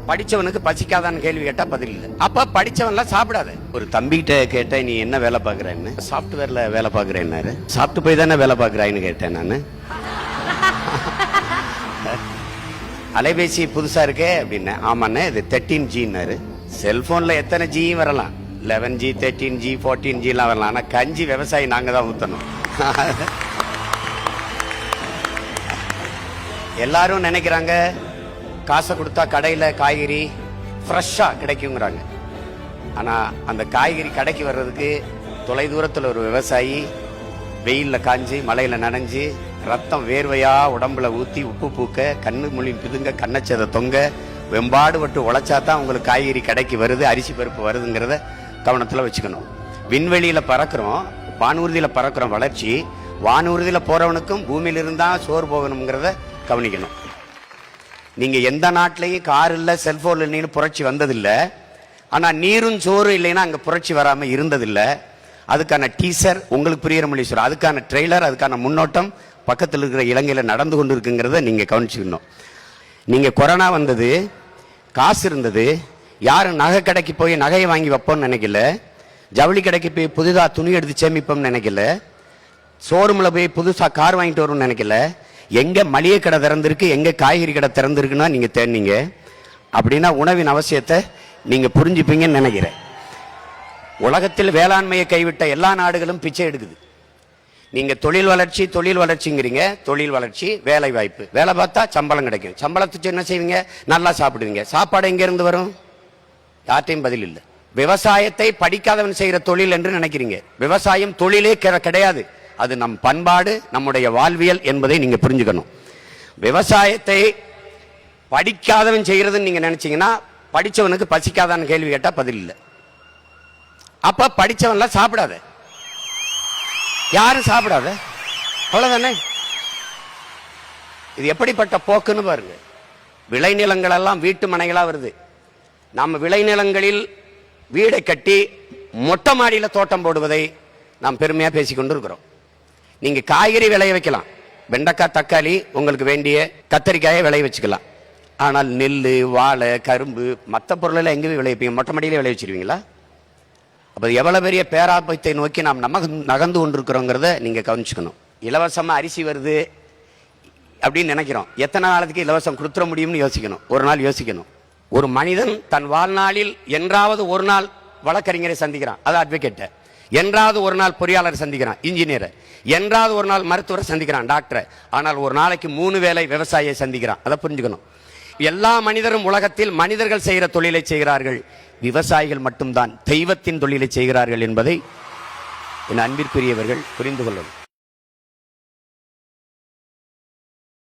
படிச்சவனுக்கு பசிக்காதான்னு கேள்வி கேட்டா பதில் இல்லை. அப்ப படிச்சவன்லாம் சாப்பிடாத. ஒரு தம்பிகிட்ட கேட்டேன், நீ என்ன வேலை பாக்குறேன்னு. சாப்ட்வேர்ல வேலை பாக்குறேன்னாரு. சாப்பிட்டு போய் தானே வேலை பாக்குறான்னு கேட்டேன் நானு. அலைபேசி புதுசா இருக்கே அப்படின்னு. ஆமாண்ணே, இது 13Gன்னாரு. செல்போன்ல எத்தனை ஜியும் வரலாம், 11G 13G 14G எல்லாம் வரலாம். ஆனா கஞ்சி விவசாயி நாங்க தான் ஊத்தணும். எல்லாரும் நினைக்கிறாங்க காசை கொடுத்தா கடையில காய்கறி ஃப்ரெஷ்ஷா கிடைக்குங்கிறாங்க. ஆனா அந்த காய்கறி கடைக்கு வர்றதுக்கு தொலை தூரத்துல ஒரு விவசாயி வெயில்ல காஞ்சி மழையில நனைஞ்சு ரத்தம் வேர்வையா உடம்புல ஊத்தி உப்பு பூக்க கண்ணு மொழி பிதுங்க கண்ணச்சதை தொங்க வெம்பாடுபட்டு உழைச்சாதான் உங்களுக்கு காய்கறி கடைக்கு வருது, அரிசி பருப்பு வருதுங்கிறத கவனத்துல வச்சுக்கணும். விண்வெளியில பறக்கிறோம், வானூர்தியில பறக்கிறோம். வளர்ச்சி வானூர்தியில போறவனுக்கும் பூமியில இருந்தா சோறு போகணுங்கிறத கவனிக்கணும். நீங்க எந்த நாட்டிலையும் கார் இல்ல செல்போன் இல்லைன்னு புரட்சி வந்ததில்லை. ஆனா நீரும் சோறு இல்லைன்னா அங்க புரட்சி வராம இருந்ததில்லை. அதுக்கான டீசர் உங்களுக்கு புரியுற மொழி சொல்ற, அதுக்கான ட்ரெய்லர், அதுக்கான முன்னோட்டம் பக்கத்தில் இருக்கிற இலங்கையில நடந்து கொண்டு இருக்குங்கிறத நீங்க கவனிச்சுக்கணும். நீங்க கொரோனா வந்தது, காசு இருந்தது, யாரும் நகை கடைக்கு போய் நகையை வாங்கி வைப்போம்னு நினைக்கல, ஜவுளி கடைக்கு போய் புதுதா துணி எடுத்து சேமிப்போம்னு நினைக்கல, ஷோரூம்ல போய் புதுசா கார் வாங்கிட்டு வரும்னு நினைக்கல. எங்க மளிகை கடை திறந்திருக்கு, எங்க காய்கறி கடை திறந்திருக்குன்னா நீங்க தேடினீங்க. அப்படின்னா உணவின் அவசியத்தை நீங்க புரிஞ்சுப்பீங்கன்னு நினைக்கிறேன். உலகத்தில் வேளாண்மையை கைவிட்ட எல்லா நாடுகளும் பிச்சை எடுக்குது. நீங்க தொழில் வளர்ச்சிங்கிறீங்க. தொழில் வளர்ச்சி, வேலை வாய்ப்பு, வேலை பார்த்தா சம்பளம் கிடைக்கும். சம்பளத்துக்கு என்ன செய்வீங்க? நல்லா சாப்பிடுவீங்க. சாப்பாடு எங்க இருந்து வரும்? யார்ட்டையும் பதில் இல்லை. விவசாயத்தை படிக்காதவன் செய்யற தொழில் என்று நினைக்கிறீங்க. விவசாயம் தொழிலே கிடையாது. அது நம் பண்பாடு, நம்முடைய வாழ்வியல் என்பதை நீங்க புரிஞ்சுக்கணும். விவசாயத்தை படிக்காதவன் செய்யறதுன்னு நீங்க நினைச்சீங்கன்னா படிச்சவனுக்கு பசிக்காதான்னு கேள்வி கேட்டா பதில் இல்லை. அப்ப படிச்சவன்லாம் சாப்பிடாத, யாரும் சாப்பிடாத, அவ்வளவுதானே. இது எப்படிப்பட்ட போக்குன்னு பாருங்க. விளைநிலங்கள் எல்லாம் வீட்டு மனைகளா வருது. நம்ம விளைநிலங்களில் வீடை கட்டி மொட்டை மாடியில தோட்டம் போடுவதை நாம் பெருமையா பேசிக்கொண்டு இருக்கிறோம். நீங்க காய்கறி விளைய வைக்கலாம், வெண்டைக்காய் தக்காளி உங்களுக்கு வேண்டிய கத்தரிக்காயை விளைய வச்சுக்கலாம். ஆனால் நெல், வாழை, கரும்பு, மற்ற பொருளெல்லாம் எங்கே விளைவிப்பீங்க? மொட்டை மாடியிலே விளைய வச்சிருவீங்களா? அப்போ எவ்வளவு பெரிய பேராபத்தை நோக்கி நாம் நகர்ந்து கொண்டிருக்கிறோங்கிறத நீங்க கவனிச்சுக்கணும். இலவசமா அரிசி வருது அப்படின்னு நினைக்கிறோம். எத்தனை நாளுக்கு இலவசம் கொடுத்துட முடியும்னு யோசிக்கணும். ஒரு நாள் யோசிக்கணும். ஒரு மனிதன் தன் வாழ்நாளில் என்றாவது ஒரு நாள் வழக்கறிஞரை சந்திக்கிறான், அது அட்வொகேட். என்றாவது ஒரு நாள் பொறியாளர் சந்திக்கிறான், இன்ஜினியர். என்றாவது ஒரு நாள் மருத்துவரை சந்திக்கிறான், டாக்டர். ஆனால் ஒரு நாளைக்கு 3 வேளை விவசாயியை சந்திக்கிறான். அதை புரிஞ்சுக்கணும். எல்லா மனிதரும் உலகத்தில் மனிதர்கள் செய்கிற தொழிலை செய்கிறார்கள். விவசாயிகள் மட்டும்தான் தெய்வத்தின் தொழிலை செய்கிறார்கள் என்பதை என் அன்பிற்குரியவர்கள் புரிந்து கொள்ளணும்.